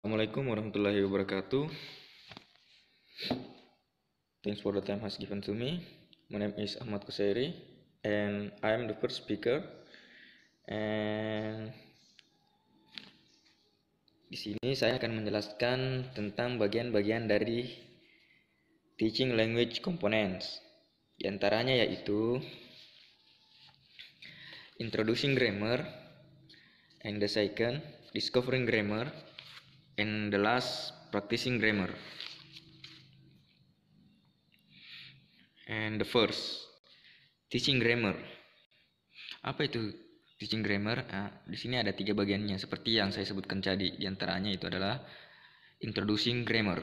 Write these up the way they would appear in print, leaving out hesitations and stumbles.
Assalamualaikum warahmatullahi wabarakatuh. Thanks for the time has given to me. My name is Ahmad Kusairi and I am the first speaker. And di sini saya akan menjelaskan tentang bagian-bagian dari teaching language components. Di antaranya yaitu introducing grammar, and the second discovering grammar, and the last practicing grammar. And the first, teaching grammar. Apa itu teaching grammar? Di sini ada 3 bagiannya seperti yang saya sebutkan tadi. Di antaranya itu adalah introducing grammar.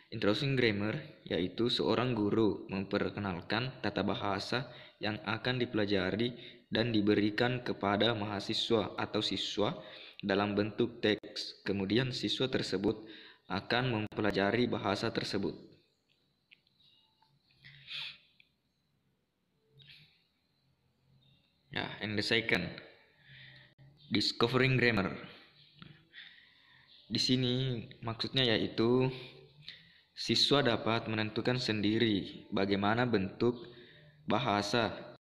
Introducing grammar yaitu seorang guru memperkenalkan tata bahasa yang akan dipelajari dan diberikan kepada mahasiswa atau siswa dalam bentuk teks. Kemudian siswa tersebut akan mempelajari bahasa tersebut. And the second, discovering grammar. Di sini maksudnya yaitu siswa dapat menentukan sendiri bagaimana bentuk bahasa,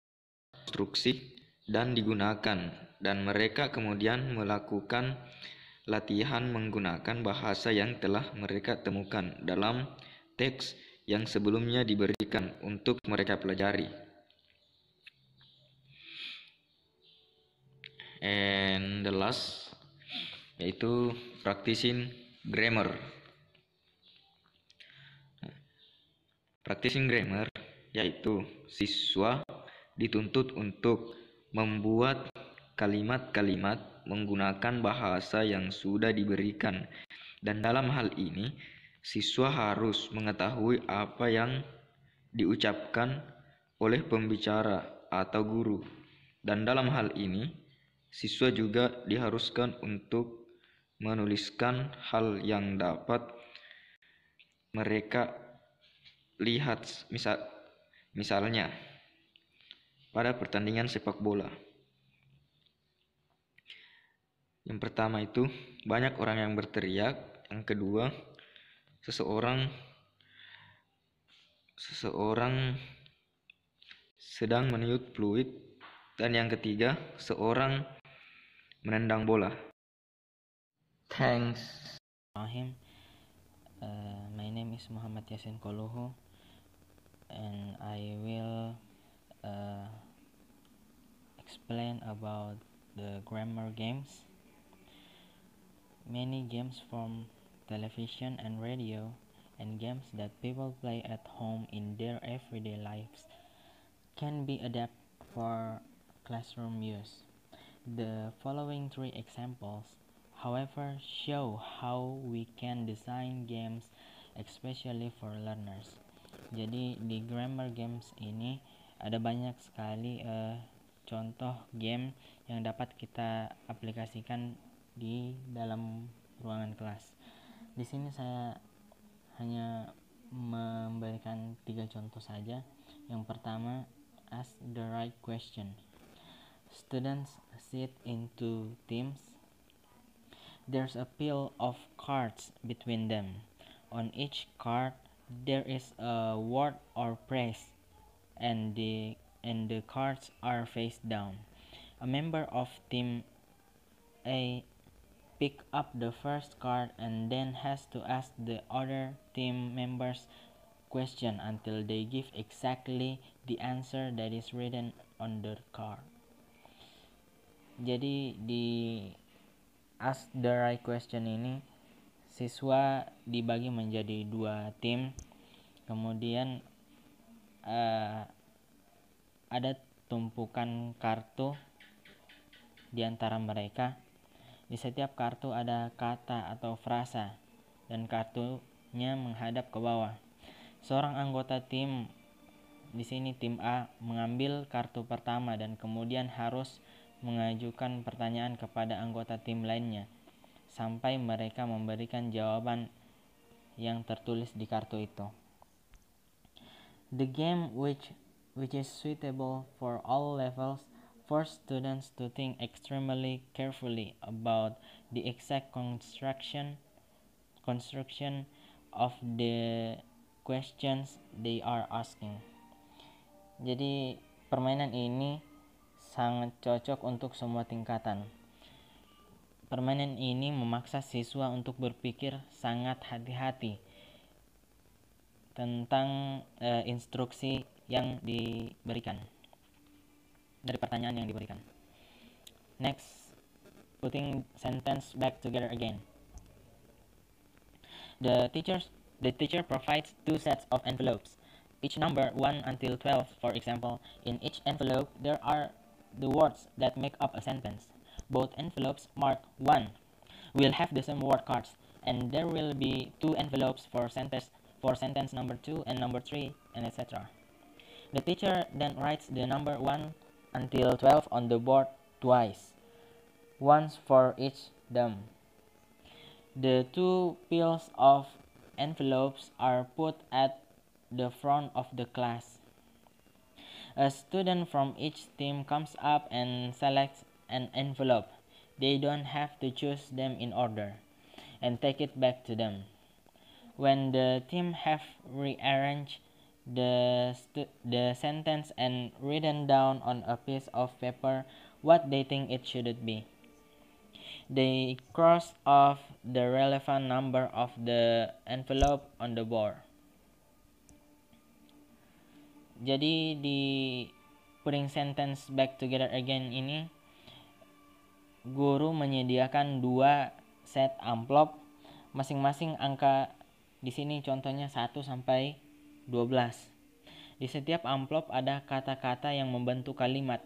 konstruksi, dan digunakan, dan mereka kemudian melakukan latihan menggunakan bahasa yang telah mereka temukan dalam teks yang sebelumnya diberikan untuk mereka pelajari. And the last yaitu practicing grammar. Practicing grammar yaitu siswa dituntut untuk membuat kalimat-kalimat menggunakan bahasa yang sudah diberikan, dan dalam hal ini siswa harus mengetahui apa yang diucapkan oleh pembicara atau guru, dan dalam hal ini siswa juga diharuskan untuk menuliskan hal yang dapat mereka lihat, misalnya pada pertandingan sepak bola. Yang pertama itu banyak orang yang berteriak, yang kedua seseorang sedang meniup fluid, dan yang ketiga seorang menendang bola. Thanks. My name is Muhammad Yasin Koluhu, and I will explain about the grammar games. Many games from television and radio, and games that people play at home in their everyday lives, can be adapted for classroom use. The following 3 examples, however, show how we can design games especially for learners. Jadi di grammar games ini ada banyak sekali contoh game yang dapat kita aplikasikan di dalam ruangan kelas. Di sini saya hanya memberikan 3 contoh saja. Yang pertama, ask the right question. Students sit into teams. There's a pile of cards between them. On each card there is a word or phrase, and the cards are face down. A member of team A pick up the first card and then has to ask the other team members question until they give exactly the answer that is written on the card. Jadi di ask the right question ini siswa dibagi menjadi 2 tim, kemudian ada tumpukan kartu di antara mereka. Di setiap kartu ada kata atau frasa, dan kartunya menghadap ke bawah. Seorang anggota tim, di sini tim A, mengambil kartu pertama dan kemudian harus mengajukan pertanyaan kepada anggota tim lainnya sampai mereka memberikan jawaban yang tertulis di kartu itu. The game which is suitable for all levels force students to think extremely carefully about the exact construction of the questions they are asking. Jadi permainan ini sangat cocok untuk semua tingkatan. Permainan ini memaksa siswa untuk berpikir sangat hati-hati tentang instruksi yang diberikan dari pertanyaan yang diberikan. Next, putting sentence back together again. The teacher provides 2 sets of envelopes, each number 1 until 12. For example, in each envelope there are the words that make up a sentence. Both envelopes marked 1 will have the same word cards, and there will be 2 envelopes for sentence number 2 and number 3, and etc. The teacher then writes the number 1 until 12 on the board twice, once for each them. The 2 piles of envelopes are put at the front of the class. A student from each team comes up and selects an envelope. They don't have to choose them in order and take it back to them. When the team have rearranged the sentence and written down on a piece of paper what they think it should be, they cross off the relevant number of the envelope on the board. Jadi di putting sentence back together again ini, guru menyediakan 2 set amplop, masing-masing angka di sini contohnya 1 sampai 12. Di setiap amplop ada kata-kata yang membentuk kalimat.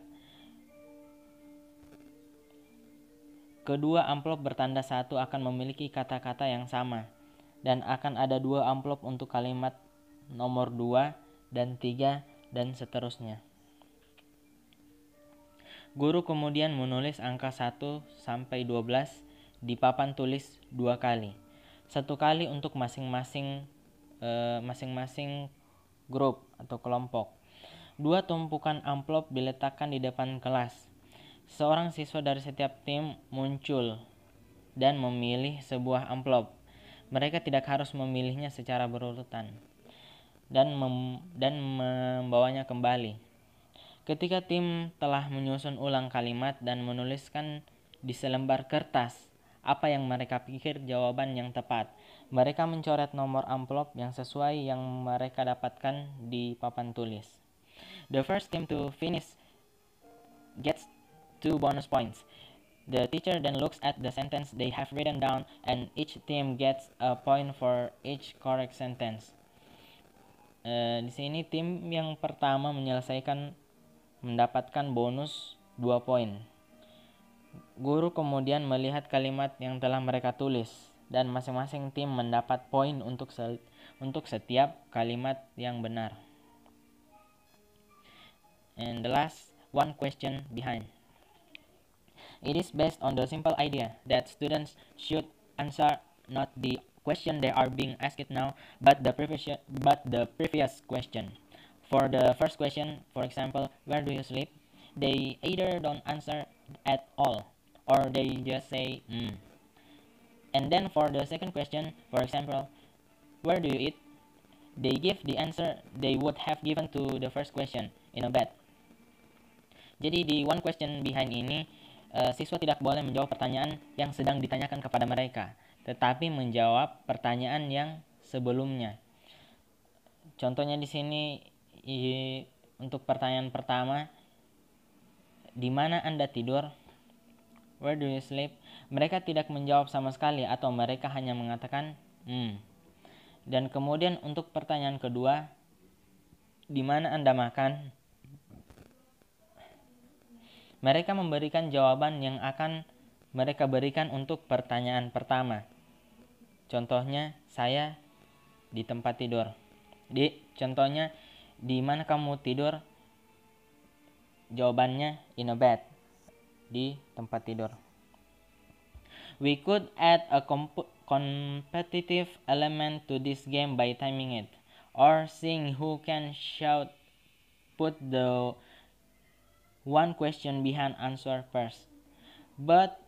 Kedua amplop bertanda 1 akan memiliki kata-kata yang sama, dan akan ada 2 amplop untuk kalimat nomor 2 dan 3 dan seterusnya. Guru kemudian menulis angka 1 sampai 12 di papan tulis 2 kali. 1 kali untuk masing-masing grup atau kelompok. 2 tumpukan amplop diletakkan di depan kelas. Seorang siswa dari setiap tim muncul dan memilih sebuah amplop. Mereka tidak harus memilihnya secara berurutan dan membawanya kembali. Ketika tim telah menyusun ulang kalimat dan menuliskan di selembar kertas apa yang mereka pikir jawaban yang tepat, mereka mencoret nomor amplop yang sesuai yang mereka dapatkan di papan tulis. The first team to finish gets 2 bonus points. The teacher then looks at the sentence they have written down, and each team gets a point for each correct sentence. Di sini tim yang pertama menyelesaikan mendapatkan bonus 2 poin. Guru kemudian melihat kalimat yang telah mereka tulis, dan masing-masing tim mendapat poin untuk setiap kalimat yang benar. And the last, one question behind. It is based on the simple idea that students should answer not the question they are being asked now, but the previous question. For the first question, for example, where do you sleep? They either don't answer at all, or they just say And then for the second question, for example, where do you eat? They give the answer they would have given to the first question in a bed. Jadi di one question behind ini, siswa tidak boleh menjawab pertanyaan yang sedang ditanyakan kepada mereka, tetapi menjawab pertanyaan yang sebelumnya. Contohnya di sini untuk pertanyaan pertama, di mana Anda tidur? Where do you sleep? Mereka tidak menjawab sama sekali atau mereka hanya mengatakan Dan kemudian untuk pertanyaan kedua, di mana Anda makan? Mereka memberikan jawaban yang akan mereka berikan untuk pertanyaan pertama. Contohnya, saya di tempat tidur. Contohnya, di mana kamu tidur? Jawabannya in a bed, di tempat tidur. We could add a competitive element to this game by timing it, or seeing who can shout put the one question behind answer first. But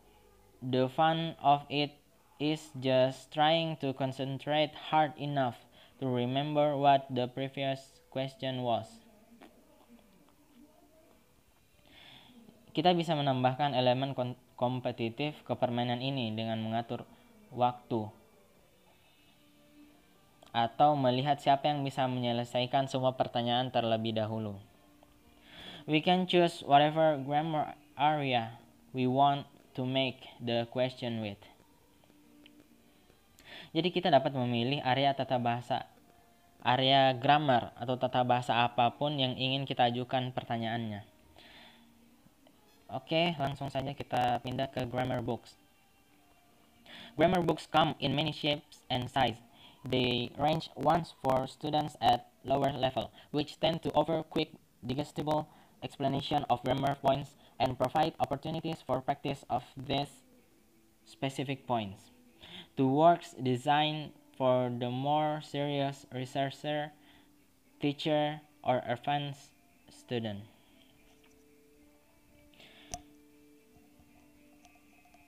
the fun of it is just trying to concentrate hard enough to remember what the previous question was. Kita bisa menambahkan elemen kompetitif ke permainan ini dengan mengatur waktu atau melihat siapa yang bisa menyelesaikan semua pertanyaan terlebih dahulu. We can choose whatever grammar area we want to make the question with. Jadi kita dapat memilih area tata bahasa, area grammar atau tata bahasa apapun yang ingin kita ajukan pertanyaannya. Oke, langsung saja kita pindah ke grammar books. Grammar books come in many shapes and sizes. They range ones for students at lower level, which tend to offer quick, digestible explanation of grammar points and provide opportunities for practice of these specific points. To works designed for the more serious researcher, teacher, or advanced student.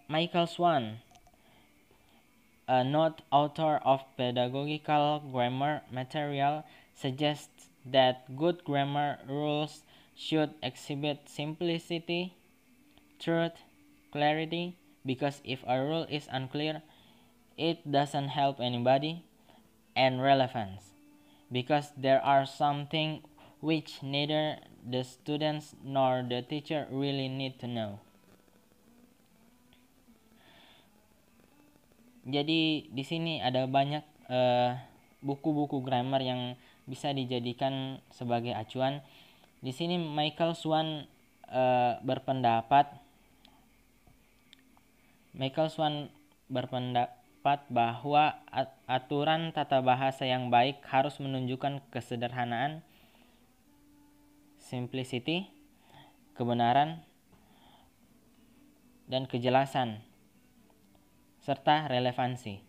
Michael Swan, a noted author of pedagogical grammar material, suggests that good grammar rules should exhibit simplicity, truth, clarity, because if a rule is unclear, it doesn't help anybody, and relevance, because there are some things which neither the students nor the teacher really need to know. Jadi di sini ada banyak buku-buku grammar yang bisa dijadikan sebagai acuan. Di sini Michael Swan berpendapat bahwa aturan tata bahasa yang baik harus menunjukkan kesederhanaan, simplicity, kebenaran, dan kejelasan, serta relevansi.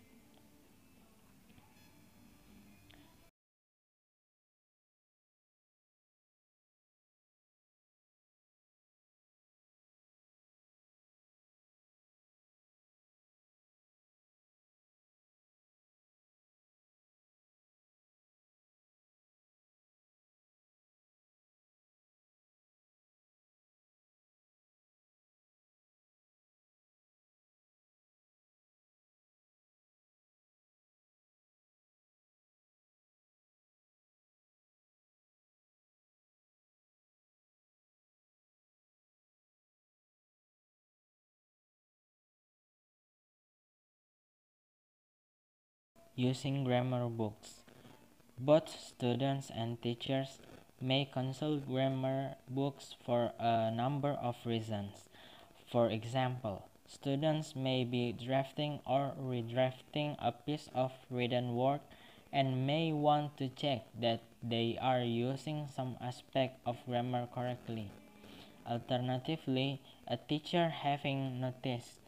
Using grammar books. Both students and teachers may consult grammar books for a number of reasons. For example, students may be drafting or redrafting a piece of written work and may want to check that they are using some aspect of grammar correctly. Alternatively, a teacher having noticed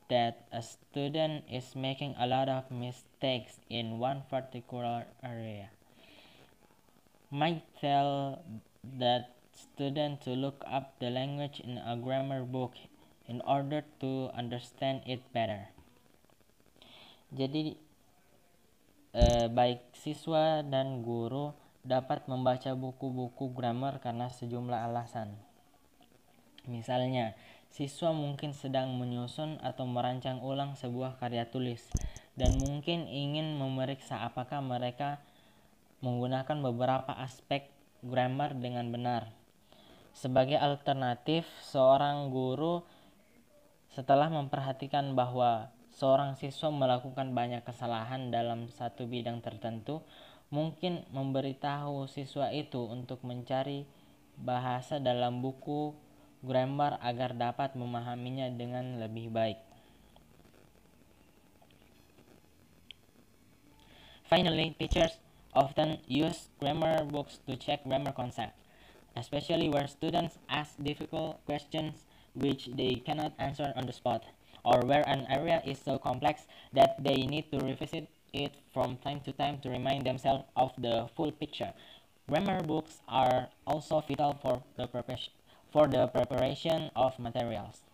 that a student is making a lot of mistakes in one particular area might tell that student to look up the language in a grammar book in order to understand it better. Jadi baik siswa dan guru dapat membaca buku-buku grammar karena sejumlah alasan. Misalnya, siswa mungkin sedang menyusun atau merancang ulang sebuah karya tulis dan mungkin ingin memeriksa apakah mereka menggunakan beberapa aspek grammar dengan benar. Sebagai alternatif, seorang guru setelah memperhatikan bahwa seorang siswa melakukan banyak kesalahan dalam satu bidang tertentu, mungkin memberitahu siswa itu untuk mencari bahasa dalam buku grammar agar dapat memahaminya dengan lebih baik. Finally, teachers often use grammar books to check grammar concepts, especially where students ask difficult questions which they cannot answer on the spot, or where an area is so complex that they need to revisit it from time to time to remind themselves of the full picture. Grammar books are also vital for the for the preparation of materials.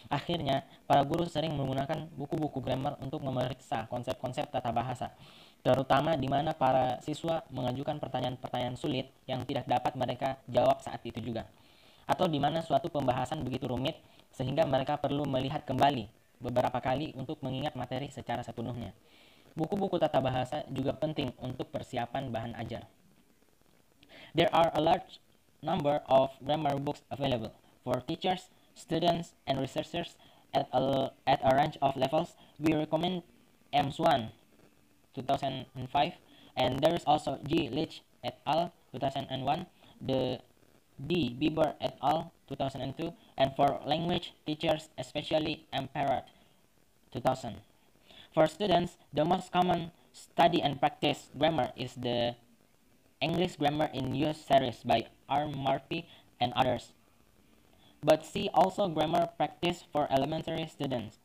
Akhirnya, para guru sering menggunakan buku-buku grammar untuk memeriksa konsep-konsep tata bahasa, terutama di mana para siswa mengajukan pertanyaan-pertanyaan sulit yang tidak dapat mereka jawab saat itu juga, atau di mana suatu pembahasan begitu rumit sehingga mereka perlu melihat kembali beberapa kali untuk mengingat materi secara sepenuhnya. Buku-buku tata bahasa juga penting untuk persiapan bahan ajar. There are a large number of grammar books available for teachers, students, and researchers at a range of levels. We recommend EMS1 2005, and there is also G. Leach et al. 2001, the D. Bieber et al. 2002, and for language teachers, especially Emperor 2000. For students, the most common study and practice grammar is the English Grammar in Use series by R. Murphy and others. But see also Grammar Practice for Elementary Students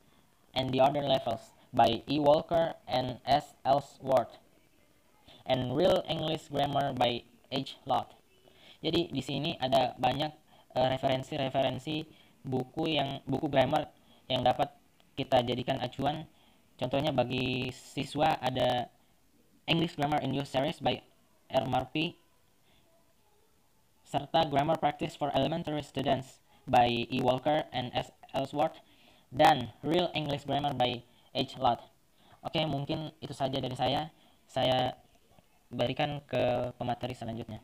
and the Other Levels by E. Walker and S. Ellsworth, and Real English Grammar by H. Lott. Jadi di sini ada banyak referensi-referensi buku grammar yang dapat kita jadikan acuan. Contohnya bagi siswa ada English Grammar in Use series by R. Murphy, serta Grammar Practice for Elementary Students by E. Walker and S. Ellsworth, dan Real English Grammar by H. Lott. Oke, mungkin itu saja dari saya. Saya berikan ke pemateri selanjutnya.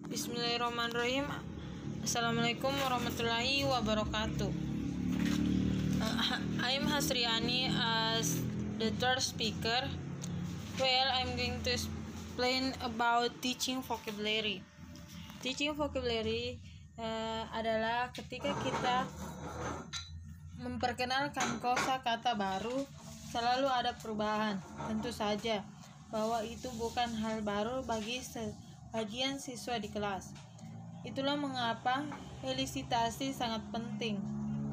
Bismillahirrahmanirrahim. Assalamualaikum warahmatullahi wabarakatuh. I am Hasriani as the third speaker. Well, I'm going to explain about teaching vocabulary. Teaching vocabulary adalah ketika kita memperkenalkan kosakata baru, selalu ada perubahan. Tentu saja bahwa itu bukan hal baru bagi sebagian siswa di kelas. Itulah mengapa elisitasi sangat penting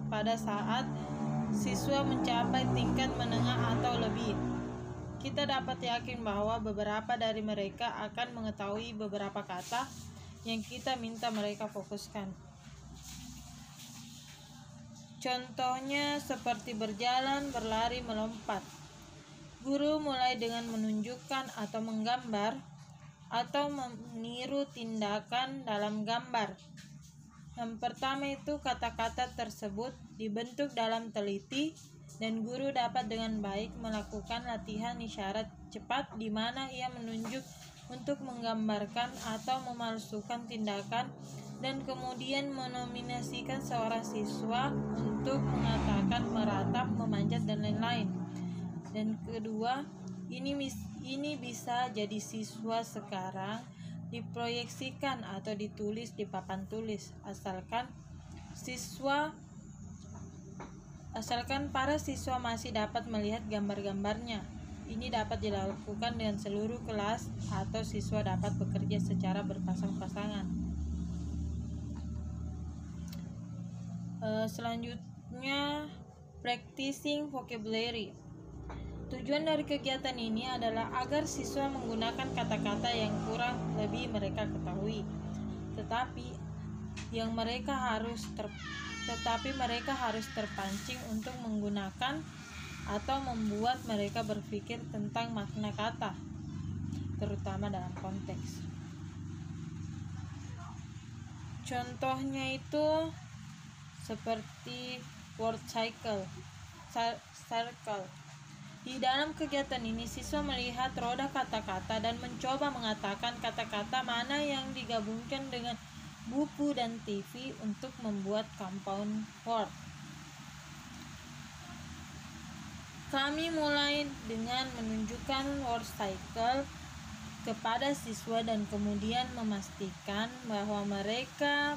pada saat siswa mencapai tingkat menengah atau lebih. Kita dapat yakin bahwa beberapa dari mereka akan mengetahui beberapa kata yang kita minta mereka fokuskan. Contohnya seperti berjalan, berlari, melompat. Guru mulai dengan menunjukkan atau menggambar atau meniru tindakan dalam gambar. Yang pertama itu kata-kata tersebut dibentuk dalam teliti dan guru dapat dengan baik melakukan latihan isyarat cepat di mana ia menunjuk untuk menggambarkan atau memalsukan tindakan dan kemudian menominasikan seorang siswa untuk mengatakan meratap, memanjat dan lain-lain. Dan kedua, ini bisa jadi siswa sekarang diproyeksikan atau ditulis di papan tulis asalkan para siswa masih dapat melihat gambar-gambarnya. Ini dapat dilakukan dengan seluruh kelas atau siswa dapat bekerja secara berpasang-pasangan. Selanjutnya, practicing vocabulary. Tujuan dari kegiatan ini adalah agar siswa menggunakan kata-kata yang kurang lebih mereka ketahui, tetapi mereka harus terpancing untuk menggunakan atau membuat mereka berpikir tentang makna kata, terutama dalam konteks. Contohnya itu seperti word circle. Di dalam kegiatan ini, siswa melihat roda kata-kata dan mencoba mengatakan kata-kata mana yang digabungkan dengan buku dan TV untuk membuat compound word. Kami mulai dengan menunjukkan word cycle kepada siswa dan kemudian memastikan bahwa mereka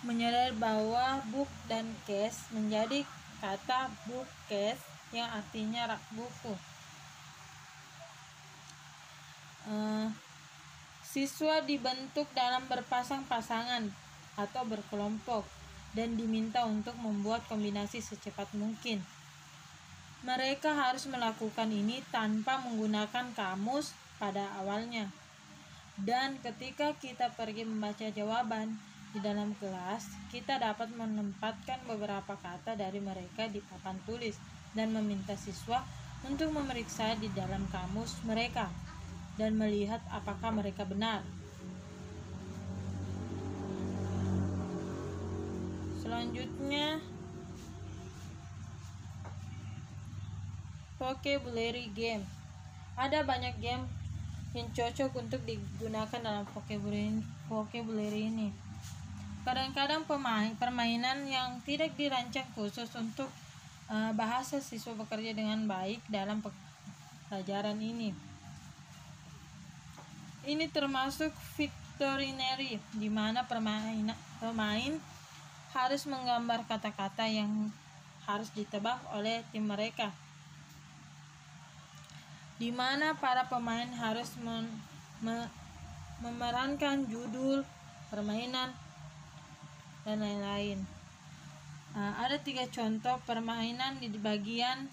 menyadari bahwa book dan case menjadi kata bookcase yang artinya rak buku. Siswa dibentuk dalam berpasang-pasangan atau berkelompok dan diminta untuk membuat kombinasi secepat mungkin. Mereka harus melakukan ini tanpa menggunakan kamus pada awalnya. Dan ketika kita pergi membaca jawaban di dalam kelas, kita dapat menempatkan beberapa kata dari mereka di papan tulis dan meminta siswa untuk memeriksa di dalam kamus mereka dan melihat apakah mereka benar. Selanjutnya, vocabulary game. Ada banyak game yang cocok untuk digunakan dalam vocabulary ini. Kadang-kadang permainan yang tidak dirancang khusus untuk bahasa siswa bekerja dengan baik dalam pelajaran ini. Ini termasuk Victionary, di mana pemain harus menggambar kata-kata yang harus ditebak oleh tim mereka, di mana para pemain harus memerankan judul permainan dan lain-lain. Ada 3 contoh permainan di bagian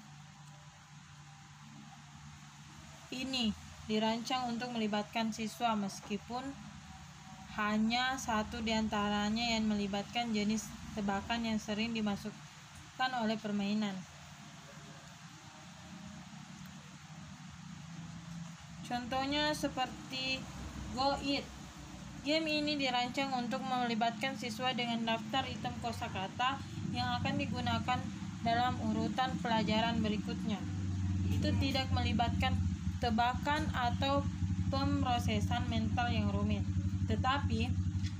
ini dirancang untuk melibatkan siswa, meskipun hanya satu di antaranya yang melibatkan jenis tebakan yang sering dimasukkan oleh permainan. Contohnya seperti Go Eat. Game ini dirancang untuk melibatkan siswa dengan daftar item kosakata yang akan digunakan dalam urutan pelajaran berikutnya. Itu tidak melibatkan tebakan atau pemrosesan mental yang rumit, tetapi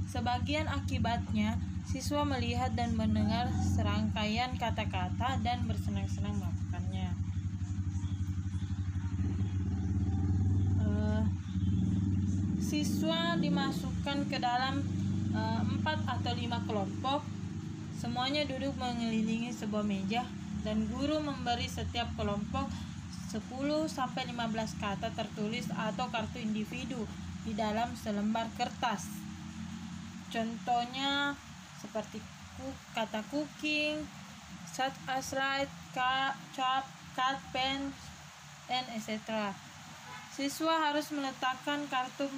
sebagian akibatnya siswa melihat dan mendengar serangkaian kata-kata dan bersenang-senang melakukannya. Siswa dimasukkan ke dalam 4 atau 5 kelompok. Semuanya duduk mengelilingi sebuah meja dan guru memberi setiap kelompok 10-15 kata tertulis atau kartu individu di dalam selembar kertas. Contohnya seperti kata cooking, such as light, chop, cut, pen, and etc. Siswa harus meletakkan kartu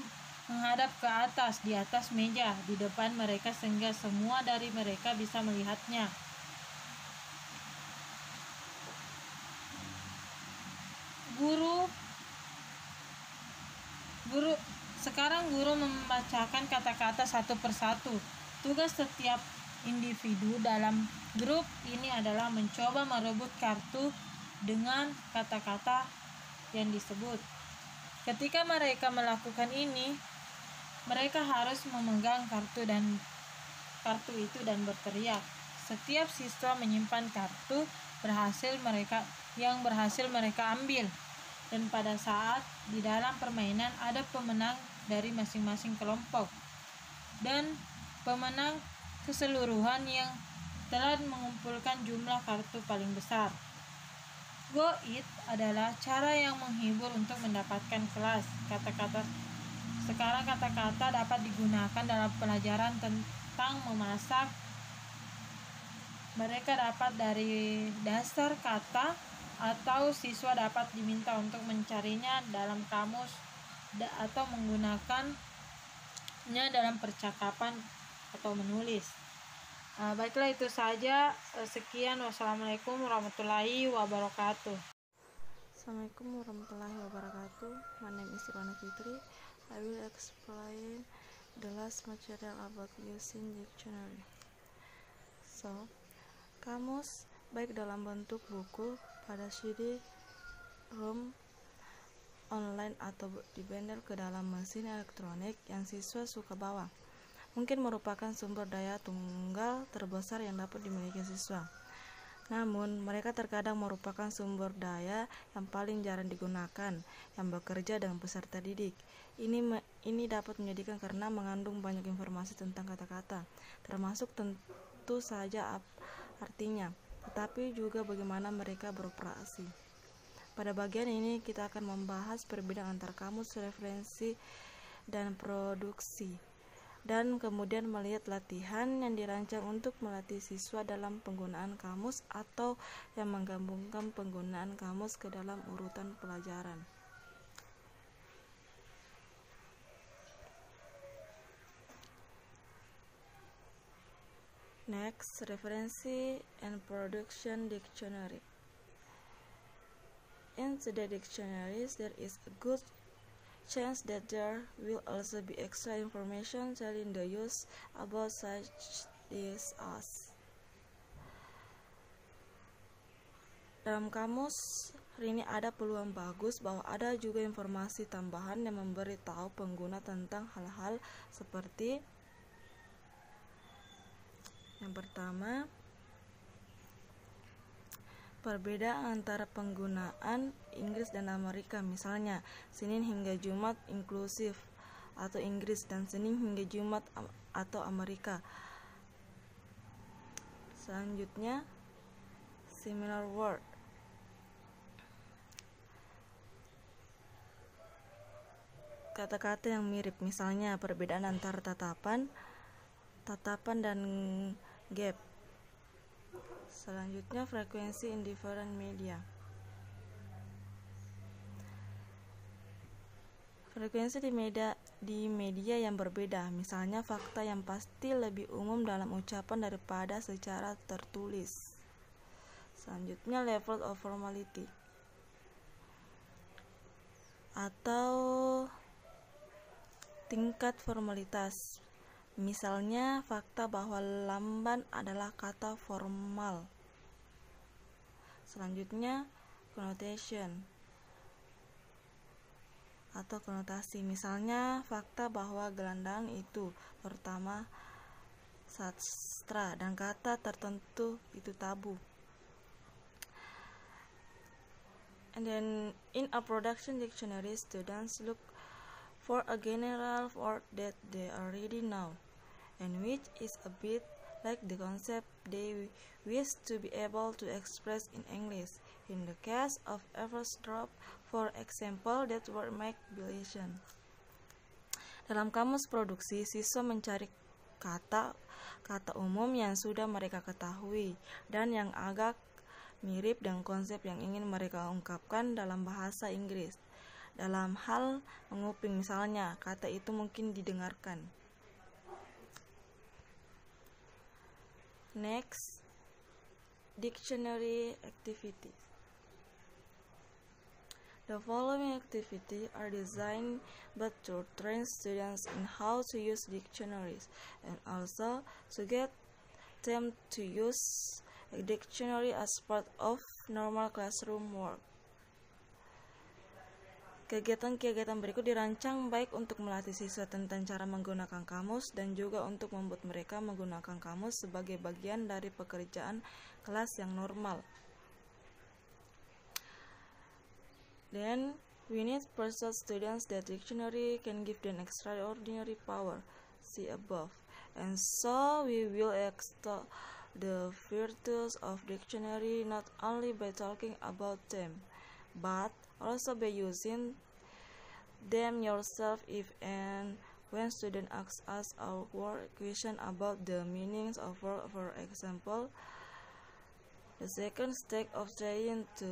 menghadap ke atas di atas meja di depan mereka sehingga semua dari mereka bisa melihatnya. Sekarang guru membacakan kata-kata satu persatu. Tugas setiap individu dalam grup ini adalah mencoba merebut kartu dengan kata-kata yang disebut. Ketika mereka melakukan ini, mereka harus memegang kartu itu dan berteriak. Setiap siswa menyimpan kartu yang berhasil mereka ambil. Dan pada saat di dalam permainan ada pemenang dari masing-masing kelompok dan pemenang keseluruhan yang telah mengumpulkan jumlah kartu paling besar. Go Eat adalah cara yang menghibur untuk mendapatkan kelas. Sekarang kata-kata dapat digunakan dalam pelajaran tentang memasak. Mereka dapat dari dasar kata atau siswa dapat diminta untuk mencarinya dalam kamus atau menggunakannya dalam percakapan atau menulis. Baiklah, itu saja. Sekian. Wassalamualaikum warahmatullahi wabarakatuh. Assalamualaikum warahmatullahi wabarakatuh. My name is Irwana Fitri. I will explain the last material about using dictionary. So, kamus baik dalam bentuk buku, pada CD-ROM, online atau dibundle ke dalam mesin elektronik yang siswa suka bawa, mungkin merupakan sumber daya tunggal terbesar yang dapat dimiliki siswa. Namun, mereka terkadang merupakan sumber daya yang paling jarang digunakan yang bekerja dengan peserta didik. Ini dapat menyedihkan karena mengandung banyak informasi tentang kata-kata, termasuk tentu saja artinya, tetapi juga bagaimana mereka beroperasi. Pada bagian ini kita akan membahas perbedaan antara kamus, referensi, dan produksi, dan kemudian melihat latihan yang dirancang untuk melatih siswa dalam penggunaan kamus atau yang menggabungkan penggunaan kamus ke dalam urutan pelajaran. Next, referensi and production dictionary. In the dictionaries, there is a good chance that there will also be extra information telling the use about such things as. Dalam kamus ini ada peluang bagus bahwa ada juga informasi tambahan yang memberi tahu pengguna tentang hal-hal seperti yang pertama, perbedaan antara penggunaan Inggris dan Amerika, misalnya Senin hingga Jumat inklusif atau Inggris dan Senin hingga Jumat atau Amerika. Selanjutnya, similar word. Kata-kata yang mirip, misalnya perbedaan antara tatapan dan gap. Selanjutnya, frekuensi in different media. Frekuensi di media yang berbeda, misalnya fakta yang pasti lebih umum dalam ucapan daripada secara tertulis. Selanjutnya, level of formality atau tingkat formalitas. Misalnya, fakta bahwa lamban adalah kata formal. Selanjutnya, connotation atau konotasi. Misalnya, fakta bahwa gelandang itu pertama sastra dan kata tertentu itu tabu. And then, in a production dictionary, students look for a general word that they already know, and which is a bit like the concept they wish to be able to express in English. In the case of eavesdrop, for example, that word manipulation. Dalam kamus produksi, siswa mencari kata umum yang sudah mereka ketahui dan yang agak mirip dengan konsep yang ingin mereka ungkapkan dalam bahasa Inggris. Dalam hal menguping, misalnya, kata itu mungkin didengarkan. Next, dictionary activity. The following activities are designed both to train students in how to use dictionaries and also to get them to use a dictionary as part of normal classroom work. Kegiatan-kegiatan berikut dirancang baik untuk melatih siswa tentang cara menggunakan kamus dan juga untuk membuat mereka menggunakan kamus sebagai bagian dari pekerjaan kelas yang normal. Then, we need to persuade students that dictionary can give them extraordinary power, see above, and so we will extol the virtues of dictionary not only by talking about them, but also by using them yourself if and when students ask us our word question about the meanings of word. For example, the second step of trying to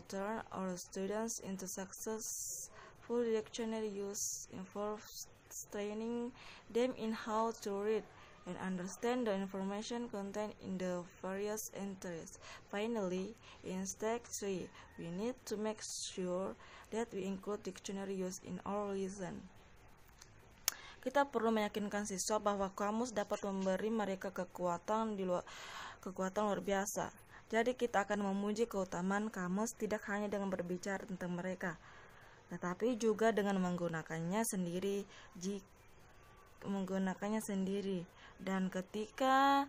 turn our students into successful dictionary use involves training them in how to read and understand the information contained in the various entries. Finally, in step 3, we need to make sure that we include dictionary use in our lesson. Kita perlu meyakinkan siswa bahwa kamus dapat memberi mereka kekuatan luar biasa. Jadi kita akan memuji keutamaan kamus tidak hanya dengan berbicara tentang mereka, tetapi juga dengan menggunakannya sendiri. Dan ketika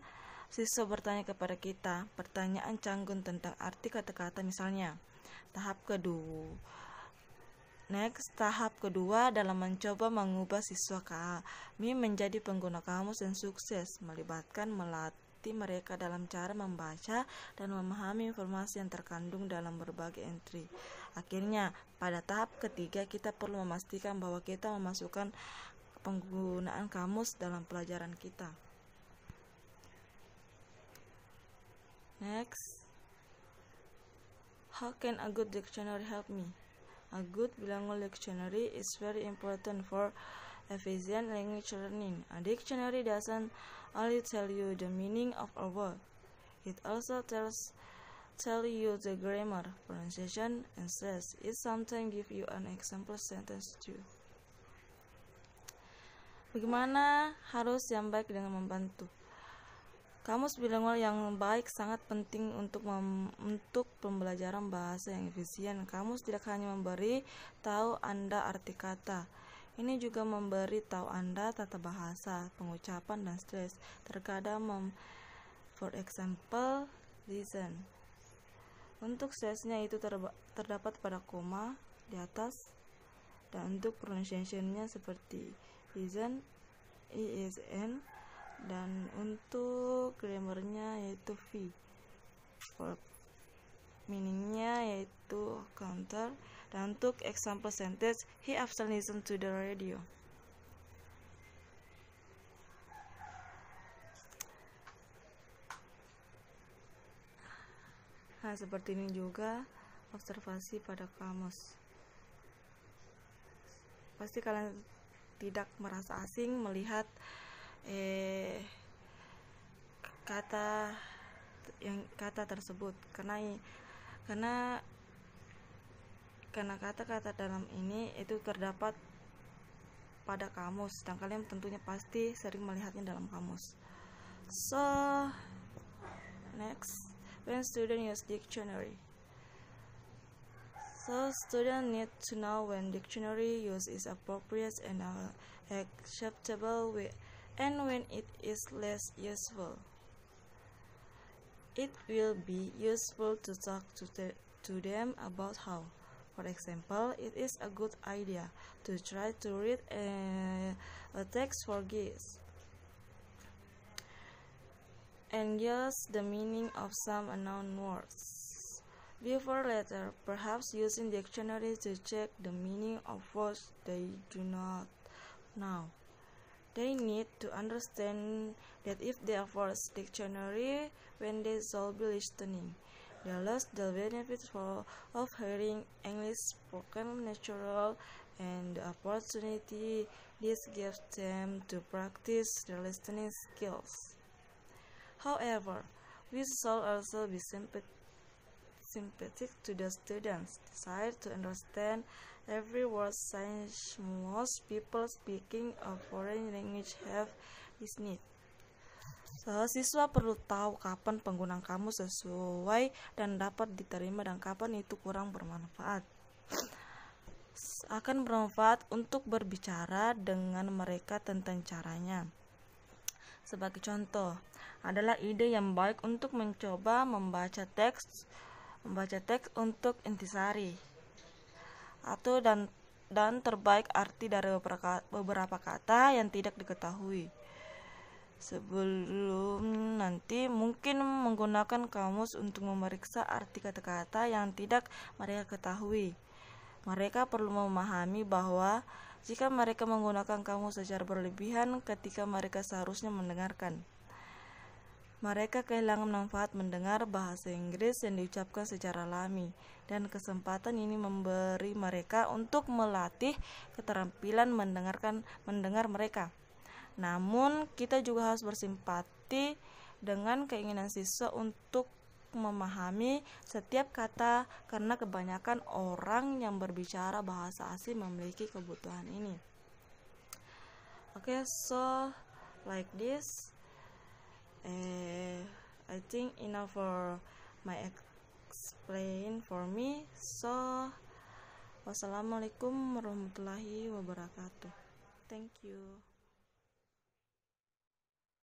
siswa bertanya kepada kita pertanyaan canggung tentang arti kata-kata misalnya, tahap kedua dalam mencoba mengubah siswa kami menjadi pengguna kamus yang sukses, melibatkan melatih mereka dalam cara membaca dan memahami informasi yang terkandung dalam berbagai entry. Akhirnya, pada tahap ketiga kita perlu memastikan bahwa kita memasukkan penggunaan kamus dalam pelajaran kita. Next, how can a good dictionary help me? A good bilingual dictionary is very important for efficient language learning. A dictionary doesn't only tell you the meaning of a word, it also tell you the grammar, pronunciation, and stress. It sometimes give you an example sentence too. Bagaimana harus yang baik dengan membantu? Kamus bilingual yang baik sangat penting untuk pembelajaran bahasa yang efisien. Kamus tidak hanya memberi tahu Anda arti kata, ini juga memberi tahu Anda tata bahasa, pengucapan, dan stres. Terkadang for example, listen. Untuk stresnya itu terdapat pada koma di atas, dan untuk pronunciation-nya seperti listen, ESN, dan untuk grammarnya yaitu V, for meaningnya yaitu counter, dan untuk example sentence he often listen to the radio. Nah, seperti ini juga observasi pada kamus. Pasti kalian tidak merasa asing melihat kata tersebut karena kata-kata dalam ini itu terdapat pada kamus dan kalian tentunya pasti sering melihatnya dalam kamus. So next, when student use dictionary. So students need to know when dictionary use is appropriate and acceptable and when it is less useful. It will be useful to talk to them about how. For example, it is a good idea to try to read a text for kids and guess the meaning of some unknown words. Before later, perhaps using dictionary to check the meaning of words they do not know. They need to understand that if they avoid dictionary when they should be listening, they lose the benefits of hearing English spoken natural and the opportunity this gives them to practice their listening skills. However, we should also be sympathetic to the students' desire to understand every word since most people speaking a foreign language have this need. Siswa perlu tahu kapan penggunaan kamus sesuai dan dapat diterima dan kapan itu kurang bermanfaat. Akan bermanfaat untuk berbicara dengan mereka tentang caranya. Sebagai contoh, adalah ide yang baik untuk mencoba membaca teks untuk intisari atau dan terbaik arti dari beberapa kata yang tidak diketahui. Sebelum nanti mungkin menggunakan kamus untuk memeriksa arti kata-kata yang tidak mereka ketahui. Mereka perlu memahami bahwa jika mereka menggunakan kamus secara berlebihan ketika mereka seharusnya mendengarkan, mereka kehilangan manfaat mendengar bahasa Inggris yang diucapkan secara alami, dan kesempatan ini memberi mereka untuk melatih keterampilan mendengar mereka. Namun, kita juga harus bersimpati dengan keinginan siswa untuk memahami setiap kata karena kebanyakan orang yang berbicara bahasa asing memiliki kebutuhan ini. Okay, so like this, I think enough for my explain for me. So, wassalamualaikum warahmatullahi wabarakatuh. Thank you.